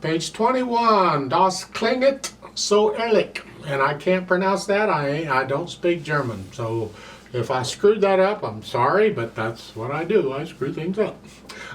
Page 21, Das klinget so herrlich. And I can't pronounce that. I don't speak German. So if I screwed that up, I'm sorry, but that's what I do. I screw things up.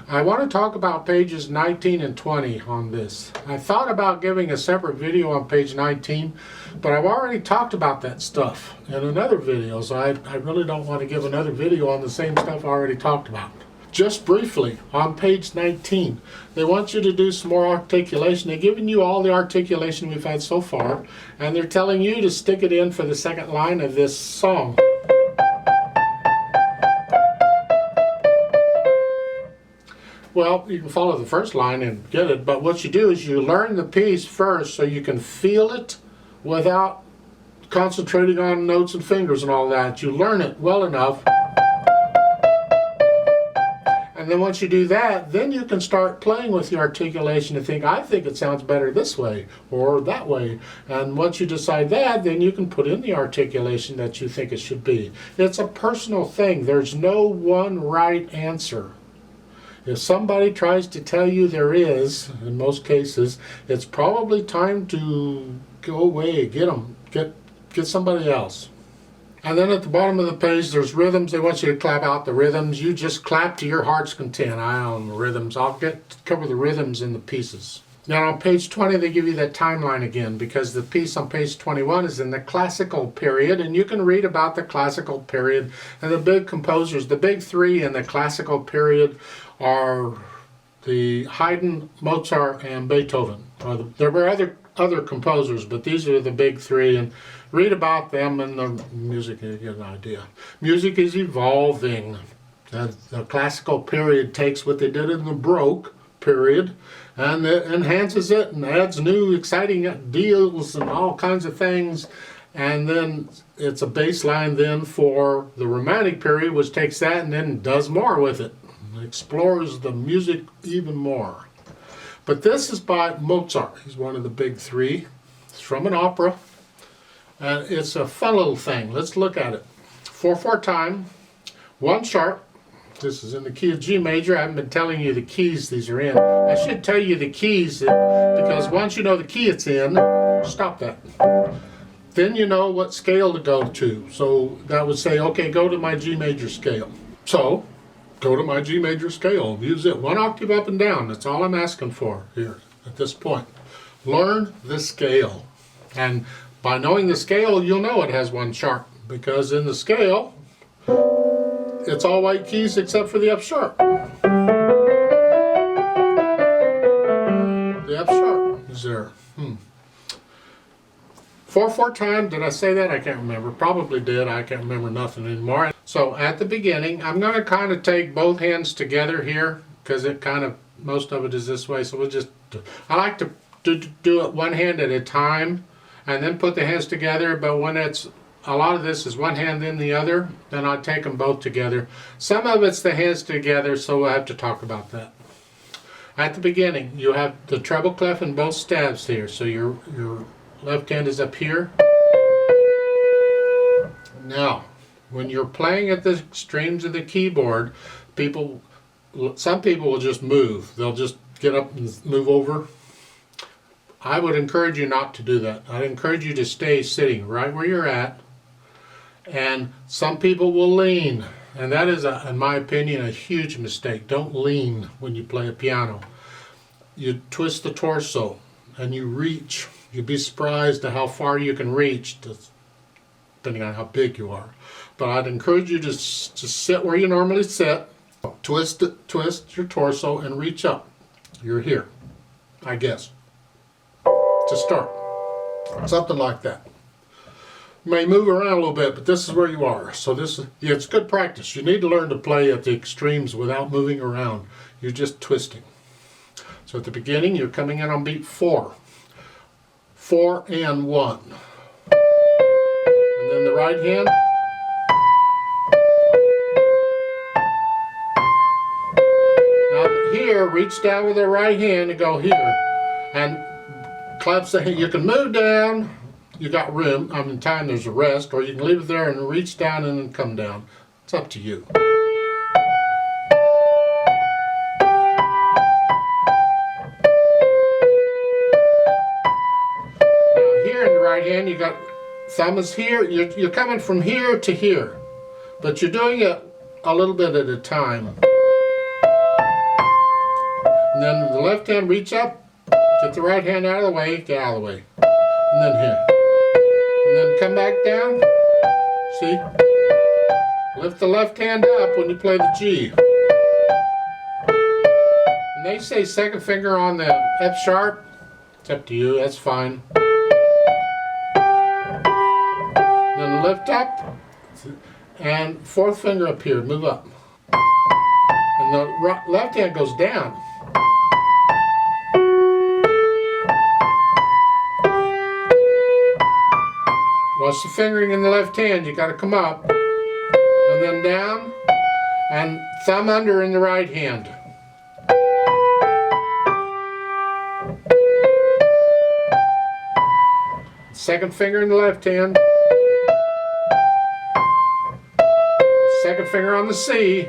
I want to talk about pages 19 and 20 on this. I thought about giving a separate video on page 19, but I've already talked about that stuff in another video, so I really don't want to give another video on the same stuff I already talked about. Just briefly, on page 19, they want you to do some more articulation. They've given you all the articulation we've had so far, and they're telling you to stick it in for the second line of this song. Well, you can follow the first line and get it, but what you do is you learn the piece first so you can feel it without concentrating on notes and fingers and all that. You learn it well enough. And then once you do that, then you can start playing with the articulation and think, I think it sounds better this way or that way. And once you decide that, then you can put in the articulation that you think it should be. It's a personal thing. There's no one right answer. If somebody tries to tell you there is, in most cases, it's probably time to go away, get somebody else. And then at the bottom of the page, there's rhythms. They want you to clap out the rhythms. You just clap to your heart's content. I own the rhythms. I'll cover the rhythms in the pieces. Now on page 20, they give you that timeline again, because the piece on page 21 is in the classical period, and you can read about the classical period and the big composers. The big three in the classical period are the Haydn, Mozart, and Beethoven. There were other composers, but these are the big three, and read about them in the music and you get an idea. Music is evolving. The classical period takes what they did in the Baroque period and it enhances it and adds new exciting deals and all kinds of things, and then it's a baseline then for the Romantic period, which takes that and then does more with it. It explores the music even more. But this is by Mozart. He's one of the big three. It's from an opera. And it's a fun little thing. Let's look at it. 4/4 time, 1 sharp. This is in the key of G major. I haven't been telling you the keys these are in. I should tell you the keys because once you know the key it's in, stop that. Then you know what scale to go to. So that would say, okay, go to my G major scale. So go to my G major scale. Use it 1 octave up and down. That's all I'm asking for here at this point. Learn the scale. And by knowing the scale, you'll know it has 1 sharp, because in the scale, it's all white keys except for the F sharp. The F sharp is there. 4/4 time, did I say that? I can't remember. Probably did. I can't remember nothing anymore. So at the beginning, I'm going to kind of take both hands together here, because it kind of, most of it is this way. So we'll just, I like to do it one hand at a time, and then put the hands together, but when it's, a lot of this is one hand then the other, then I take them both together. Some of it's the hands together, so we'll have to talk about that. At the beginning, you have the treble clef in both stabs here, so your left hand is up here. Now, when you're playing at the extremes of the keyboard, some people will just move. They'll just get up and move over. I would encourage you not to do that. I'd encourage you to stay sitting right where you're at. And some people will lean. And that is, in my opinion, a huge mistake. Don't lean when you play a piano. You twist the torso and you reach. You'd be surprised at how far you can reach, depending on how big you are. But I'd encourage you to sit where you normally sit. Twist your torso and reach up. You're here, I guess. To start. Something like that. You may move around a little bit, but this is where you are. So it's good practice. You need to learn to play at the extremes without moving around. You're just twisting. So at the beginning, you're coming in on beat 4. 4 and 1. And then the right hand. Now here, reach down with the right hand and go here. And claps the hand. You can move down, you got room, in time there's a rest, or you can leave it there and reach down and then come down. It's up to you. hand, you got thumb is here. You're coming from here to here, but you're doing it a little bit at a time. And then the left hand, reach up, get the right hand out of the way, get out of the way. And then here. And then come back down. See? Lift the left hand up when you play the G. And they say second finger on the F sharp. It's up to you, that's fine. Then lift up. And fourth finger up here, move up. And the left hand goes down. Watch the fingering in the left hand, you gotta come up. And then down. And thumb under in the right hand. Second finger in the left hand. Second finger on the C.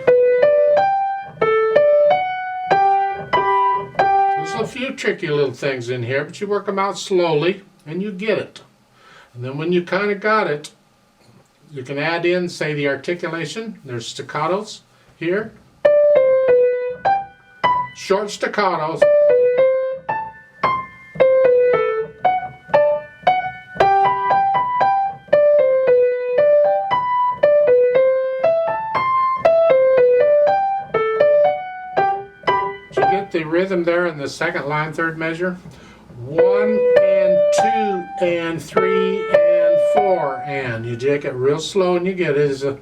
There's a few tricky little things in here, but you work them out slowly and you get it. And then when you kind of got it, you can add in, say, the articulation. There's staccatos here. Short staccatos. Did you get the rhythm there in the second line, third measure? 1 and 2 and 3 and 4 and. You take it real slow and you get it. It's a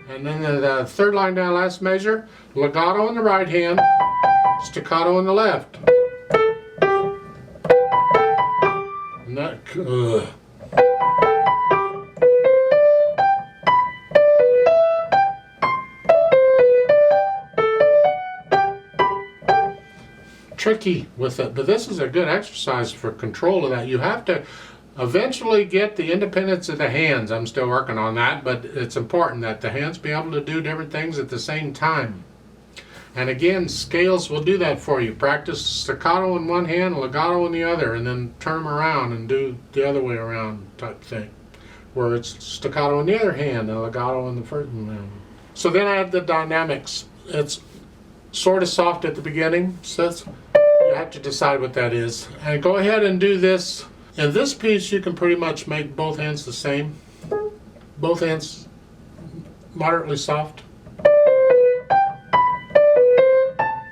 and then the third line down, last measure, legato in the right hand, staccato in the left. And that, tricky with it, but this is a good exercise for control of that. You have to eventually get the independence of the hands. I'm still working on that, but it's important that the hands be able to do different things at the same time. And again, scales will do that for you. Practice staccato in one hand, legato in the other, and then turn them around and do the other way around type thing, where it's staccato in the other hand and legato in the first hand. So then add the dynamics. It's sort of soft at the beginning, so you have to decide what that is. And go ahead and do this. In this piece, you can pretty much make both hands the same. Both hands moderately soft.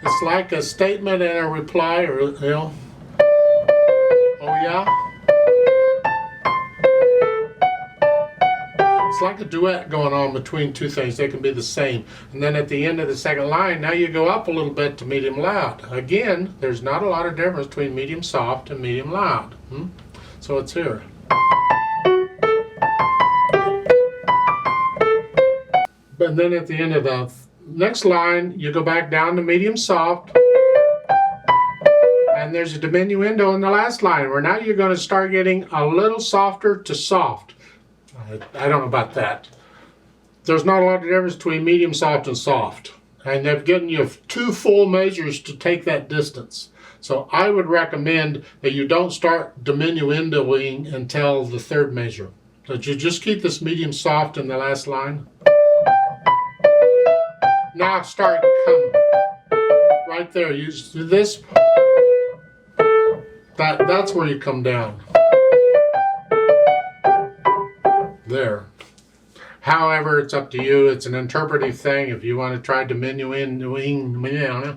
It's like a statement and a reply, or, you know, oh yeah? It's like a duet going on between two things. They can be the same. And then at the end of the second line, now you go up a little bit to medium loud. Again, there's not a lot of difference between medium soft and medium loud. So it's here. But then at the end of the next line, you go back down to medium soft. And there's a diminuendo in the last line, where now you're going to start getting a little softer to soft. I don't know about that. There's not a lot of difference between medium soft and soft. And they've given you 2 full measures to take that distance. So I would recommend that you don't start diminuendoing until the third measure. That you just keep this medium soft in the last line. Now start come right there. Use this. That's where you come down. There. However, it's up to you. It's an interpretive thing. If you want to try diminuendo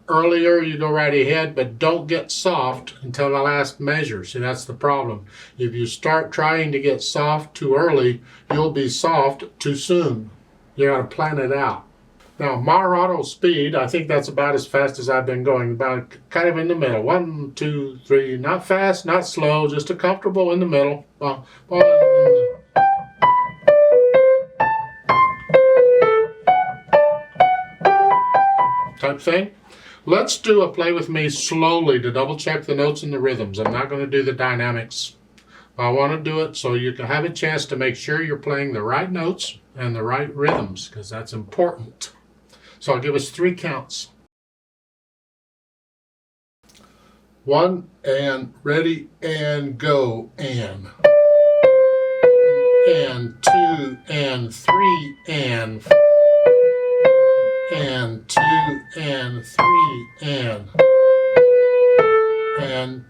earlier, you go right ahead, but don't get soft until the last measure. See, that's the problem. If you start trying to get soft too early, you'll be soft too soon. You got to plan it out. Now, moderato speed, I think that's about as fast as I've been going, about kind of in the middle. 1, 2, 3, not fast, not slow, just a comfortable in the middle. Type thing. Let's do a play with me slowly to double check the notes and the rhythms. I'm not going to do the dynamics. I want to do it so you can have a chance to make sure you're playing the right notes and the right rhythms, because that's important. So I'll give us 3 counts. 1 and ready and go, and 2 and 3 and 2 and 3 and 2 and